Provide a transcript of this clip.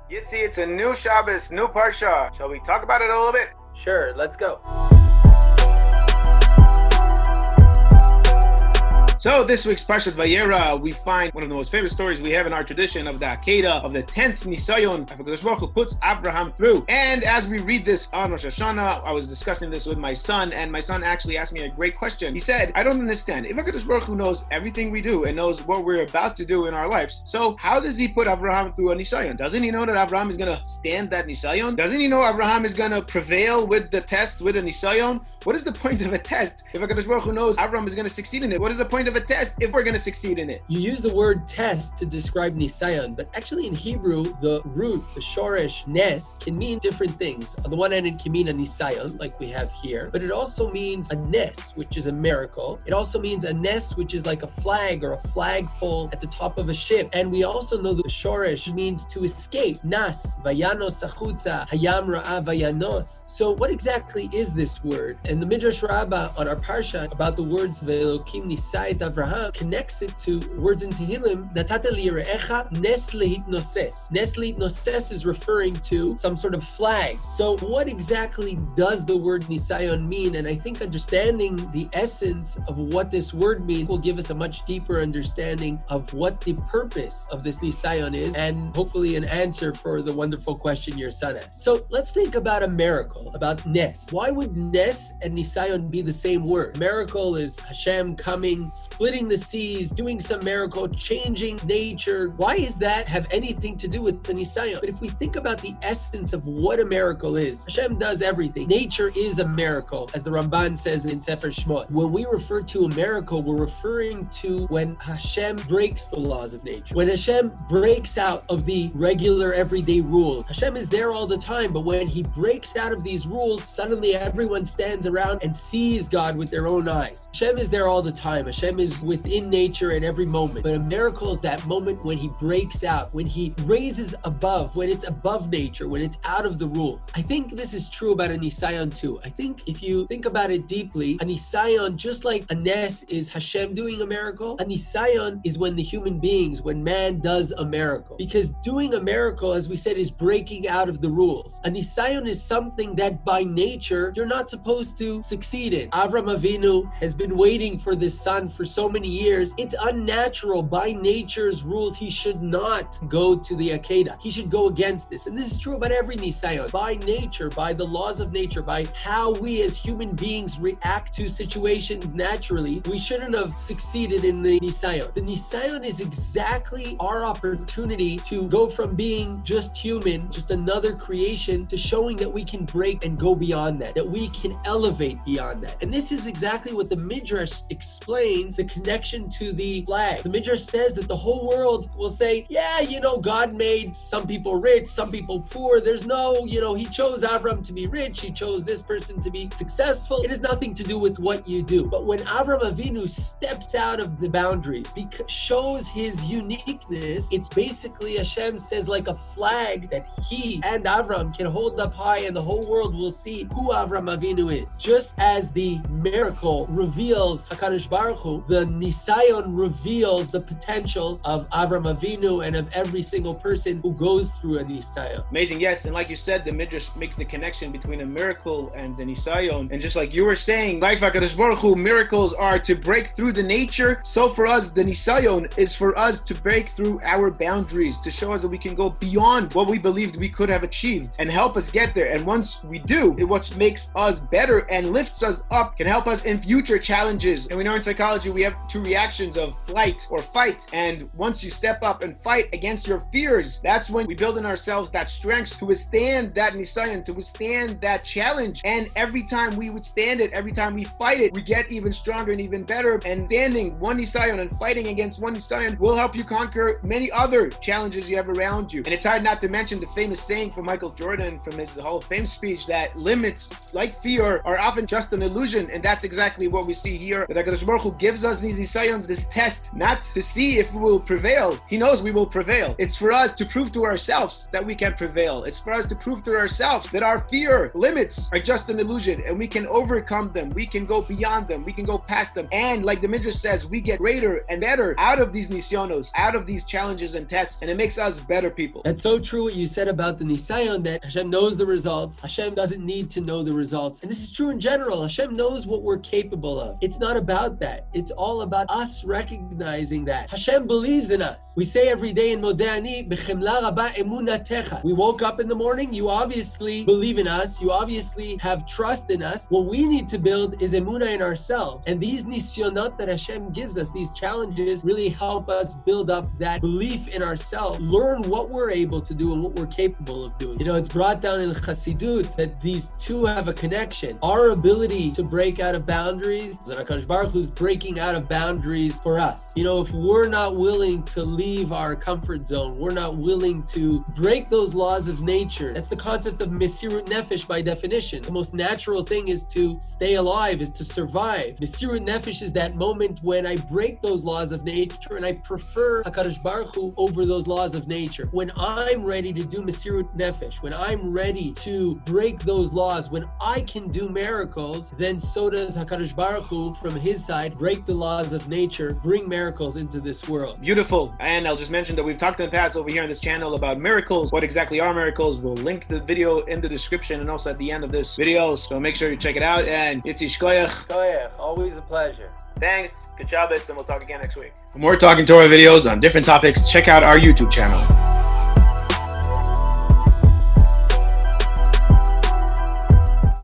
Yitzi, it's a new Shabbos, new Parsha. Shall we talk about it a little bit? Sure, let's go. So this week's Parshat Vayera, we find one of the most famous stories we have in our tradition of the Ake'yda, of the 10th Nisayon, Hakadosh Baruch Hu puts Avraham through. And as we read this on Rosh Hashanah, I was discussing this with my son, and my son actually asked me a great question. He said, I don't understand. If Hakadosh Baruch Hu knows everything we do and knows what we're about to do in our lives, so how does he put Avraham through a Nisayon? Doesn't he know that Avraham is going to stand that Nisayon? Doesn't he know Avraham is going to prevail with the test, with a Nisayon? What is the point of a test if Hakadosh Baruch Hu knows Avraham is going to succeed in it? What is the point of a test if we're going to succeed in it? You use the word test to describe Nisayon, but actually in Hebrew, the root, the shoresh, nes, can mean different things. On the one hand, it can mean a Nisayon, like we have here, but it also means a nes, which is a miracle. It also means a nes, which is like a flag or a flagpole at the top of a ship. And we also know that the shoresh means to escape. Nas, vayanos achutza, hayam ra'a vayanos. So what exactly is this word? And the Midrash Rabbah on our Parsha about the words Ve'elokim Nisayon of Avraham connects it to words in Tehillim, Natata li're'echa nes lehitnoses. Nes lehitnoses is referring to some sort of flag. So what exactly does the word Nisayon mean? And I think understanding the essence of what this word means will give us a much deeper understanding of what the purpose of this Nisayon is, and hopefully an answer for the wonderful question your son asked. So let's think about a miracle, about nes. Why would nes and Nisayon be the same word? Miracle is Hashem coming, splitting the seas, doing some miracle, changing nature. Why does that have anything to do with the Nisayon? But if we think about the essence of what a miracle is, Hashem does everything. Nature is a miracle, as the Ramban says in Sefer Shmot. When we refer to a miracle, we're referring to when Hashem breaks the laws of nature. When Hashem breaks out of the regular everyday rules. Hashem is there all the time, but when he breaks out of these rules, suddenly everyone stands around and sees God with their own eyes. Hashem is there all the time. Hashem is within nature at every moment. But a miracle is that moment when he breaks out, when he raises above, when it's above nature, when it's out of the rules. I think this is true about a Nisayon too. I think if you think about it deeply, a Nisayon, just like a nes is Hashem doing a miracle, a Nisayon is when the human beings, when man does a miracle. Because doing a miracle, as we said, is breaking out of the rules. A Nisayon is something that by nature, you're not supposed to succeed in. Avraham Avinu has been waiting for this son for so many years. It's unnatural by nature's rules. He should not go to the Ake'yda. He should go against this. And this is true about every Nisayon. By nature, by the laws of nature, by how we as human beings react to situations naturally, we shouldn't have succeeded in the Nisayon. The Nisayon is exactly our opportunity to go from being just human, just another creation, to showing that we can break and go beyond that we can elevate beyond that. And this is exactly what the Midrash explains, the connection to the flag. The Midrash says that the whole world will say, yeah, God made some people rich, some people poor. There's no, he chose Avram to be rich. He chose this person to be successful. It has nothing to do with what you do. But when Avram Avinu steps out of the boundaries, shows his uniqueness, it's basically, Hashem says, like a flag that he and Avram can hold up high, and the whole world will see who Avram Avinu is. Just as the miracle reveals HaKadosh Baruch Hu, the Nisayon reveals the potential of Avram Avinu and of every single person who goes through a Nisayon. Amazing, yes. And like you said, the Midrash makes the connection between a miracle and the Nisayon. And just like you were saying, like HaKadosh Baruch Hu, miracles are to break through the nature. So for us, the Nisayon is for us to break through our boundaries, to show us that we can go beyond what we believed we could have achieved and help us get there. And once we do, what makes us better and lifts us up can help us in future challenges. And we know in psychology, we have two reactions of flight or fight. And once you step up and fight against your fears, that's when we build in ourselves that strength to withstand that Nisayon, to withstand that challenge. And every time we withstand it, every time we fight it, we get even stronger and even better. And standing one Nisayon and fighting against one Nisayon will help you conquer many other challenges you have around you. And it's hard not to mention the famous saying from Michael Jordan from his Hall of Fame speech that limits, like fear, are often just an illusion. And that's exactly what we see here, that HaKadosh Baruch Hu gives us these Nisayons, this test, not to see if we will prevail. He knows we will prevail. It's for us to prove to ourselves that we can prevail. It's for us to prove to ourselves that our fear limits are just an illusion and we can overcome them. We can go beyond them. We can go past them. And like the Midrash says, we get greater and better out of these Nisyonos, out of these challenges and tests, and it makes us better people. That's so true what you said about the Nisayon, that Hashem knows the results. Hashem doesn't need to know the results. And this is true in general. Hashem knows what we're capable of. It's not about that. It's all about us recognizing that. Hashem believes in us. We say every day in Modani, B'chemla rabba emunatecha. We woke up in the morning, you obviously believe in us. You obviously have trust in us. What we need to build is emunah in ourselves. And these nisyonot that Hashem gives us, these challenges, really help us build up that belief in ourselves, learn what we're able to do and what we're capable of doing. You know, it's brought down in Chassidut that these two have a connection. Our ability to break out of boundaries, and HaKadosh Baruch Hu is breaking out of boundaries for us. You know, if we're not willing to leave our comfort zone, we're not willing to break those laws of nature. That's the concept of Mesirut Nefesh by definition. The most natural thing is to stay alive, is to survive. Mesirut Nefesh is that moment when I break those laws of nature and I prefer HaKadosh Baruch Hu over those laws of nature. When I'm ready to do Mesirut Nefesh, when I'm ready to break those laws, when I can do miracles, then so does HaKadosh Baruch Hu from his side break the laws of nature, bring miracles into this world. Beautiful. And I'll just mention that we've talked in the past over here on this channel about miracles. What exactly are miracles? We'll link the video in the description and also at the end of this video. So make sure you check it out. And Yitzi Shkoyach. Always a pleasure. Thanks. Good Shabbos, and we'll talk again next week. For more Talking Torah videos on different topics, check out our YouTube channel.